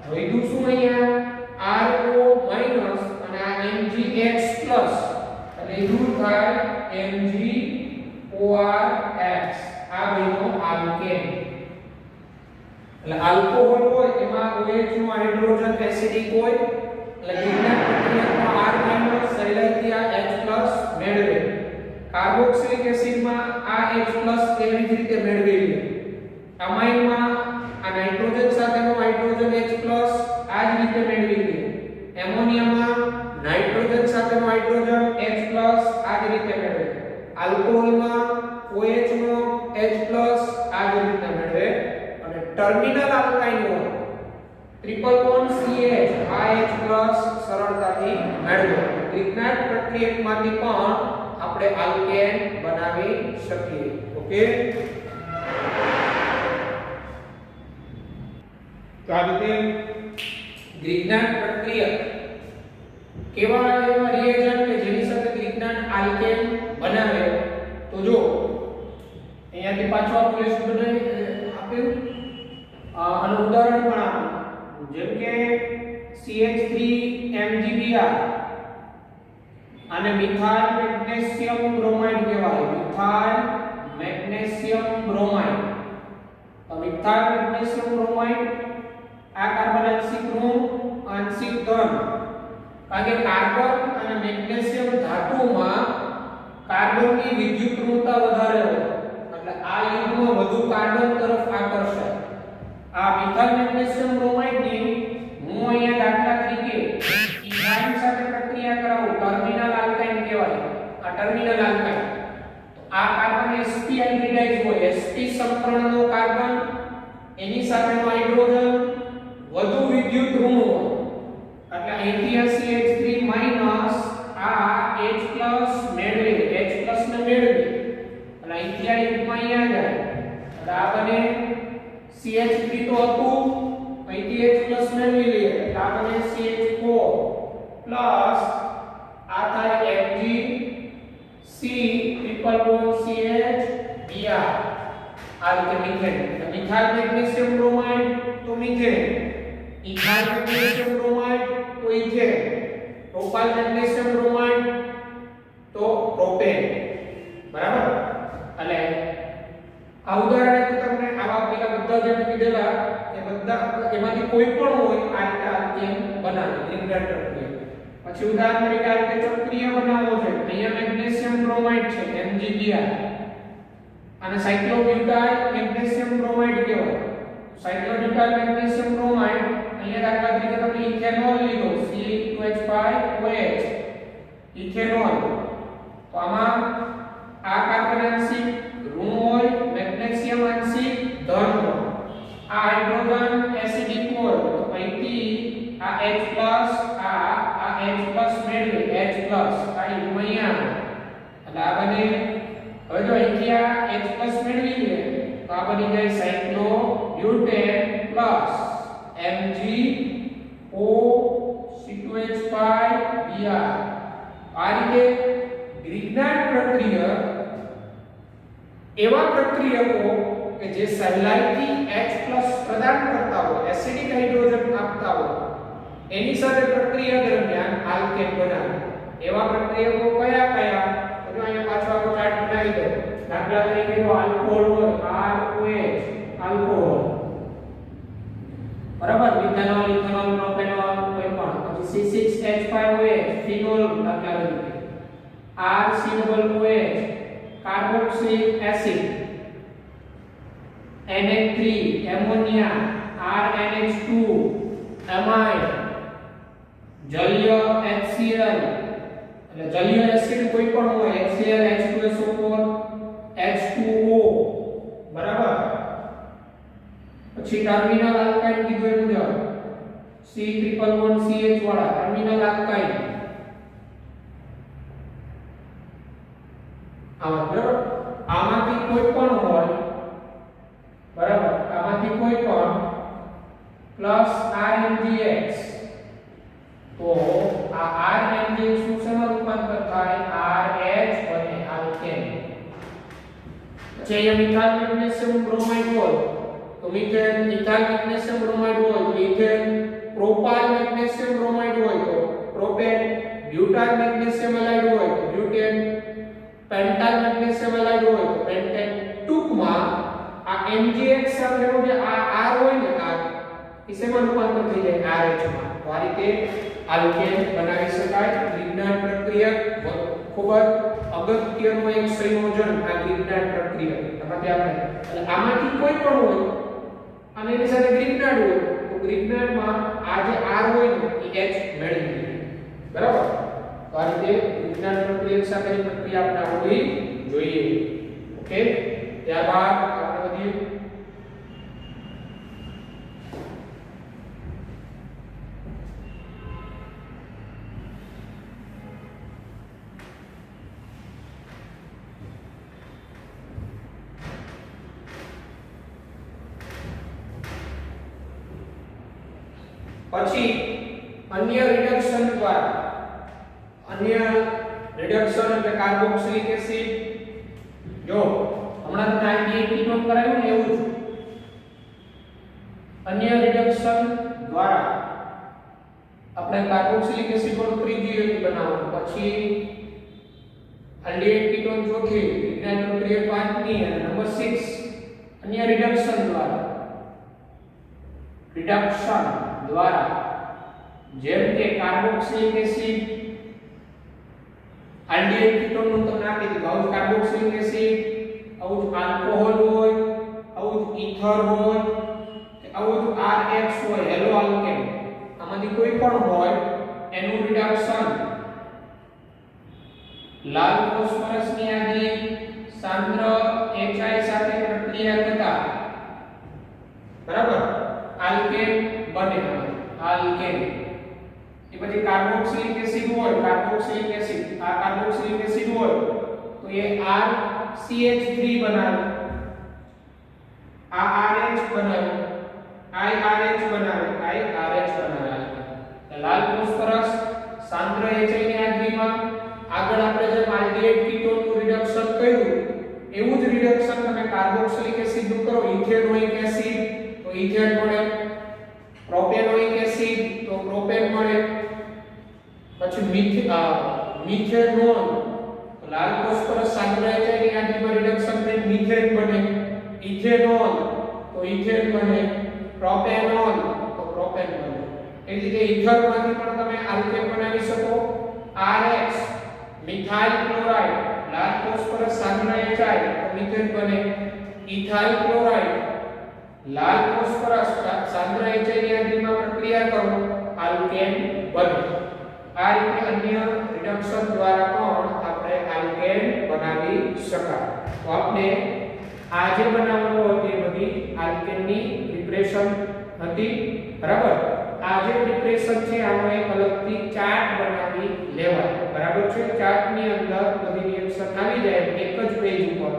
વધુ શું અહીંયા RO માઈનસ અને આ MgX પ્લસ એટલે દૂર થાય MgORX. આ બન્યો આલ્કેન. એટલે આલ્કોહોલ હોય એમાં OH નો હાઇડ્રોજન એસિડિક હોય એટલે ગ્રિગ્નાર્ડ પ્રક્રિયામાં R- સહેલાઈથી આ H+ મેળવે. કાર્બોક્સિલિક એસિડમાં આ H+ એવી જ રીતે મેળવી લે. અમાઇનમાં આ નાઇટ્રોજન સાથેનો હાઇડ્રોજન H+ આ જ રીતે મેળવી લે. એમોનિયામાં નાઇટ્રોજન સાથેનો હાઇડ્રોજન H+ આ જ રીતે મેળવે. આલ્કોહોલમાં OH નો H+ આ જ રીતે મેળવે. અને ટર્મિનલ આલ્કાઇલ હોય ટ્રિપલ બોન્ડ CH આ H+ સરળતાથી મેળવે. ગ્રિગ્નાર્ડ પ્રક્રિયકમાંથી પણ આપણે આલ્કેન બનાવી શકીએ. ઓકે. તો આ રીતે ગ્રિગ્નાર્ડ પ્રક્રિયક કેવા એવા રિએજન્ટ કે જેની સાથે ગ્રિગ્નાર્ડ આલ્કેન બનાવે. તો જો અહીંયાથી પાછો આપણે સ્ટુડન્ટ આપ્યું અને ઉદાહરણ પણ આપ્યું. જેમ કે CH3MgBr અને મિથાઇલ મેગ્નેશિયમ બ્રોમાઇડ કહેવાય. Methyl magnesium bromide. તો મિથાઇલ મેગ્નેશિયમ બ્રોમાઇડ આ કાર્બન આંશિક ઋણ આંશિક ધન. કારણ કે કાર્બન અને મેગ્નેશિયમ ધાતુમાં કાર્બનની વિદ્યુત ઋણતા વધારે હોય એટલે આ યુગ્મ વધુ કાર્બન તરફ આકર્ષાય. આ મિથાઇલ મેગ્નેશિયમ બ્રોમાઇડની હું અહીંયા દાખલા તરીકે ઇથાઇન સાથે પ્રક્રિયા કરાવું ટર્મિનલ આલ્કાઇન કહેવાય. આ ટર્મિનલ આલ્કાઇન. તો આ કાર્બન sp હાઇબ્રિડાઇઝ હોય. sp સંકરણનો કાર્બન એની સાથેનો હાઇડ્રોજન વધુ વિદ્યુત ઋણ હોય એટલે અહીંથી આ CH3 માઈનસ આ H+ મેળવે H+ ને મેળવે એટલે અહીંથી આ યુગ્મ અહીંયા જાય એટલે આ બને CH3 તો હતું અહીંથી H+ મેળવી લઈએ એટલે આ બને CH4 પ્લસ આ થાય Mg C triple bond CH Br. આ રીતે મિથેન. મિથાઇલ મેગ્નેશિયમ બ્રોમાઇડ તો મિથેન, ઇથાઇલ મેગ્નેશિયમ બ્રોમાઇડ તો ઇથેન, પ્રોપાઇલ મેગ્નેશિયમ બ્રોમાઇડ તો પ્રોપેન. બરાબર. એટલે આ ઉદાહરણ તો તમને આવા પેલા બધા જે કીધેલા એ બધા એમાંથી કોઈ પણ હોય આ રીતે આલ્કેન બનાવે લિંગર પ્રક્રિયા. પછી ઉદાહરણ તરીકે આ રીતે ચક્રીય બનાવવો છે. અહીંયા મેગ્નેશિયમ બ્રોમાઇડ છે MgBr અને સાયક્લોબ્યુટાઇલ મેગ્નેશિયમ બ્રોમાઇડ કહેવાય. સાયક્લોબ્યુટાઇલ મેગ્નેશિયમ બ્રોમાઇડ અહીંયા દાખલા તરીકે તમે ઇથેનોલ લીધો C2H5OH ઇથેનોલ. તો આમાં આ કાર્બન આંશિક ઋણ હોય, મેગ્નેશિયમ આંશિક ધન હોય. આ હાઇડ્રોજન એસિડિક હોય તો અહીંથી આ H+ આ H+ મેળવે H+ આ યુગ્મ અહીંયા એટલે આ બને. હવે જો અહીંથી આ H+ મેળવી લે તો આ બની જાય સાયક્લોબ્યુટેન પ્લસ MgO C2H5Br. આ રીતે ગ્રિગ્નાર્ડ પ્રક્રિયા એવા પ્રક્રિયકો કે જે સહેલાઈથી H+ પ્રદાન કરતા હોય, એસિડિક હાઇડ્રોજન આપતા હોય એની સાથે પ્રક્રિયા દરમિયાન આલ્કેન બનાવે. એવા પ્રક્રિયકો કયા કયા? તો અહીંયા પાછો આપણો ચાર્ટ બનાવી દો. દાખલા તરીકે જો આલ્કોહોલ હોય ROH આલ્કોહોલ. બરાબર. મિથેનોલ, ઇથેનોલ, પ્રોપેનોલ કોઈ પણ. પછી C6H5OH ફિનોલ દાખલા તરીકે. RCOOH carboxylic acid. NH3 ammonia. RNH2 amide. જલીય HCl એટલે જલીય એસિડ કોઈ પણ હોય HCl H2SO4 H2O. બરાબર. પછી ટર્મિનલ આલ્કાઇન કીધું એ મુજબ C ટ્રિપલ બોન્ડ CH વાળા ટર્મિનલ આલ્કાઇન. બરાબર. આમાંથી કોઈ પણ હોય. બરાબર. આમાંથી કોઈ પણ પ્લસ RMgX તો આ RMgX નું શેમાં રૂપાંતર થાય? RH બને આલ્કેન. પછી અહીંયા મિથાઇલ મેગ્નેશિયમ બ્રોમાઇડ હોય તો મિથેન, ઇથાઇલ મેગ્નેશિયમ બ્રોમાઇડ હોય તો ઇથેન, પ્રોપાઇલ મેગ્નેશિયમ બ્રોમાઇડ હોય તો પ્રોપેન, બ્યુટાઇલ મેગ્નેશિયમ એલાઇડ હોય તો બ્યુટેન, પેન્ટાઇલ મેગ્નેશિયમ એલાઇડ હોય તો પેન્ટેન. ટૂંકમાં આ MgX સાથેનો જે આ R હોય ને આ એ શેમાં રૂપાંતર થઈ જાય? RH માં. તો આ રીતે આલ્કેન બનાવી શકાય. ગ્રિગ્નાર્ડ પ્રક્રિયા ખૂબ જ અગત્યનું એક સંયોજન આ ગ્રિગ્નાર્ડ પ્રક્રિયા. એમાંથી આપણે એટલે આમાંથી કોઈ પણ હોય અને એની સાથે ગ્રિગ્નાર્ડ હોય તો ગ્રિગ્નાર્ડમાં આ જે R હોય ને એ H મેળવી લે. બરાબર. તો આ રીતે ગ્રિગ્નાર્ડ પ્રક્રિયા સાથેની પ્રક્રિયા આપણે આવડવી જોઈએ. ઓકે. ત્યારબાદ આપણે વધીએ. પછી અન્ય રિડક્શન દ્વારા અન્ય રિડક્શન એટલે કાર્બોક્સિલિક એસિડ. જો હમણાં તો આઈડી કીટોન કરાયું ને એવું જ અન્ય રિડક્શન દ્વારા આપણે કાર્બોક્સિલિક એસિડ વાળું ત્રીજી યુનિટ બનાવવાનું, પછી આલ્ડિહાઇડ કીટોન ચોથી, વિજ્ઞાન પ્રક્રિયા 5 ની, અને નંબર 6 અન્ય રિડક્શન દ્વારા જેમ કે કાર્બોક્સિલિક એસિડ આલ્ડિહાઇડ કીટોન નું તો નાખી દીધું, આવું કાર્બોક્સિલિક એસિડ, આવું આલ્કોહોલ હોય, આવું ઈથર હોય, આવું RH હોય, હેલો આલ્કેન, આમાંથી કોઈ પણ હોય એનું રિડક્શન લાલ ફોસ્ફરસ ની આદિ સાંદ્ર HI સાથે પ્રક્રિયા થતા બરાબર આલ્કેન બને, આલ્કેન. એ પછી કાર્બોક્સિલિક એસિડ હોય, કાર્બોક્સિલિક એસિડ, આ કાર્બોક્સિલિક એસિડ હોય તો એ RCH3 બનાવે, આ RH બનાવે, IRH બનાવે, IRH બનાવે. લાલ ફોસ્ફરસ સાંદ્ર HI ની હાજરીમાં આગળ આપણે જે આલ્ડિહાઇડ કીટોન નું રિડક્શન કર્યું એવું જ રિડક્શન તમે કાર્બોક્સિલિક એસિડ નું કરો, ઇથેનોઇક એસિડ તો ઇથેન મળે, પ્રોપેનોઇક એસિડ તો પ્રોપેન મળે, પછી મિથેનોલ તો લાલ ફોસ્ફરસ સાંદ્ર HI ની હાજરીમાં રિડક્શન થઈ મિથેન બને, ઇથેનોલ તો ઇથેન બને, પ્રોપેનોલ તો પ્રોપેન બને. એ રીતે ઇથરમાંથી પણ તમે આલ્કેન બનાવી શકો. RH મિથાઇલ ક્લોરાઇડ લાલ ફોસ્ફરસ સાંદ્ર HI તો મિથેન બને, ઇથાઇલ ક્લોરાઇડ લાલ ફોસ્ફરસ સાંદ્ર HI ની હાજરીમાં પ્રક્રિયા કરો આલ્કેન બને. આ રીતે અન્ય રિડક્શન દ્વારા પણ આપણે આલ્કેન બનાવી શકાય. તો આપણે આ જે બનાવવાનું હતું એ બધી આલ્કેનની પ્રિપરેશન હતી, બરાબર. આ જે પ્રિપરેશન છે આનો એક અલગથી ચાર્ટ બનાવી લેવાય, બરાબર છે. ચાર્ટની અંદર બધી રિએક્શન આવી જાય એક જ પેજ ઉપર,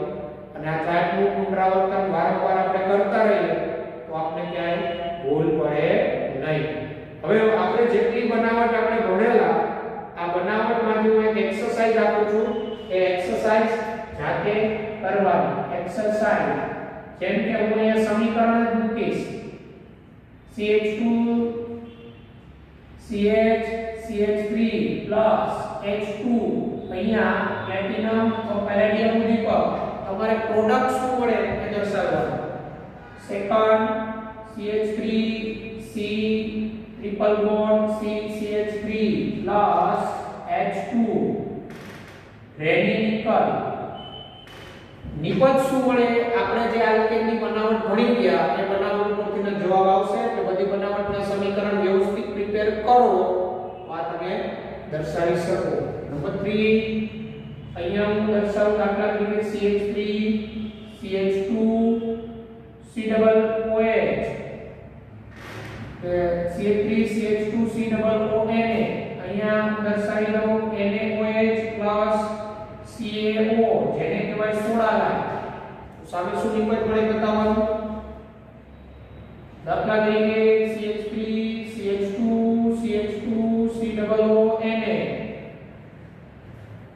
અને આ ચાર્ટનું પુનરાવર્તન વારંવાર આપણે કરતા રહીએ તો આપણે ક્યાંય ભૂલ પડે નહીં. હવે આપણે જેટલી બનાવટ આપણે ભણેલા આ બનાવટમાંથી હું એક એક્સરસાઇઝ આપું છું, એ એક્સરસાઇઝ જાતે કરવાની. એક્સરસાઇઝ જેમ કે હું અહીંયા સમીકરણ જ મૂકીશ, CH2 CH CH3 H2, અહીંયા પ્લેટિનમ તો પેલેડિયમ ઉદ્દીપક, તમારે પ્રોડક્ટ શું મળે એ દર્શાવવાનું. Second CH3 C triple bond C CH3 H2 Raney nickel. નિપજ શું મળે? આપણે જે આલ્કેનની બનાવટ ભણી ગયા એ બનાવટ પરથી જવાબ આવશે. તો બધી બનાવટના સમીકરણ વ્યવસ્થિત પ્રિપેર કરો, આ તમે દર્શાવી શકો. નંબર 3 અહીંયા હું દર્શાવું દાખલા તરીકે CH3 CH2 COOH, CH3 CH2 COOH, અહીંયા હું દર્શાવી દઉં NaOH CaO, જેને કહેવાય સોડા લાઈન. તો સામે શું નિપજ મળે બતાવવાનું. દાખલા તરીકે CH3 CH2 CH2 COOH,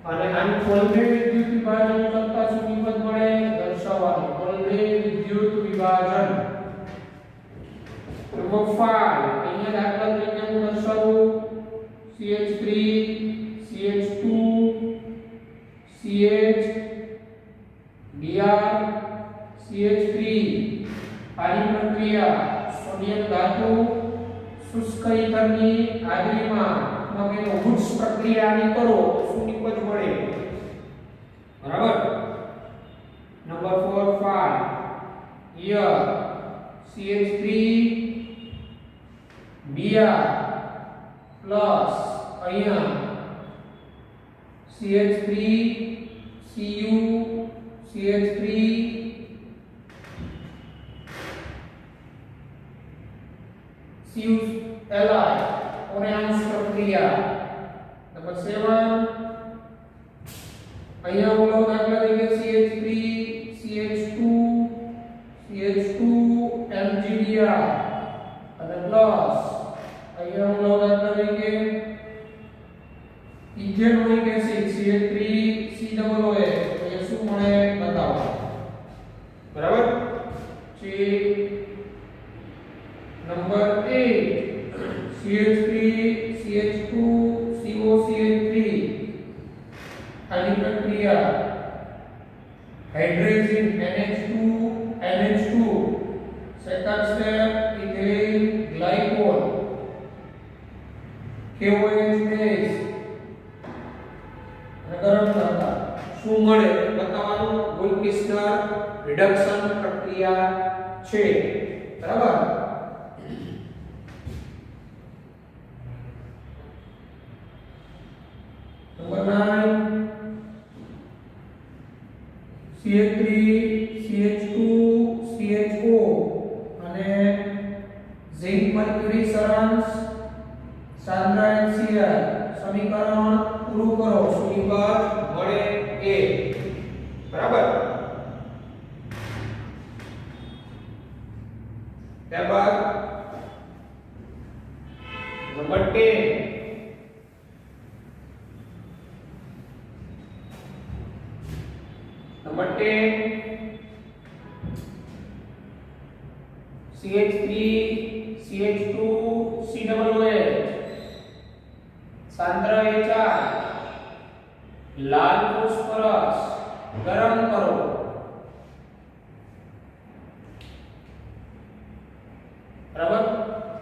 અને આનું કોલ્ડે વિદ્યુત વિભાજન કરતા શું નિપજ મળે દર્શાવવાનું. કોલ્ડે વિદ્યુત વિભાજન. નંબર 5 અહીંયા દાખલા તરીકે હું દર્શાવું CH3 CH2 CH Br CH3, આની પ્રક્રિયા સોડિયમ ધાતુ શુષ્ક ઇથરની હાજરીમાં મગેનો હુડ્સ પ્રક્રિયાની કરો તો શું નિપજ મળે, બરાબર. Number 4 5 here CH3 Br plus અહીંયા CH3 Cu CH3 Cu Li orange પ્રક્રિયા. નંબર 7 અહીંયા બોલો દાખલા તરીકે CH3 CH2 CH2 MgBr અને પ્લસ અહીંયા બોલો દાખલા તરીકે ઇથેનોઇક એસિડ CH3 COOH, અહીંયા શું મળે બતાવો, બરાબર. નંબર 8 CH3 CH2COCH3 આની પ્રક્રિયા hydrogen NH2 second step ethylene glycol KOH base ગરમ કરતા શું મળે બતાવવાનું વોલ્કેસ્ટર રિડક્શન પ્રક્રિયા છે બરાબર નંબર 9 CH3 CH2 CHO અને ઝિંક મર્ક્યુરી સળંગ સાંદ્રા HCl સમીકરણ પૂરું કરો શું મળે A બરાબર ત્યારબાદ number 10 CH3 CH2 COOH સાંદ્ર HI લાલ ફોસ્ફરસ ગરમ કરો બરાબર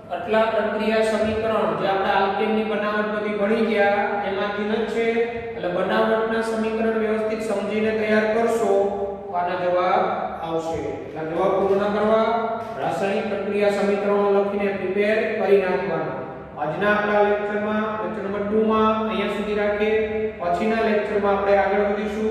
આટલા પ્રક્રિયા સમીકરણ જે આપણે આલ્કેનની બનાવટ બધી ભણી ગયા એમાંથી જ છે એટલે બનાવટના સમીકરણ વ્યવસ્થિત સમજીને તૈયાર કરશો તો આના જવાબ આવશે એટલે જવાબ પૂર્ણ કરવા રાસાયણિક પ્રક્રિયા સમીકરણો લખીને પ્રિપેર કરી નાખવાના આજના આપણા લેક્ચરમાં લેક્ચર નંબર 2 માં અહીંયા સુધી રાખીએ પછીના લેક્ચરમાં આપણે આગળ વધીશું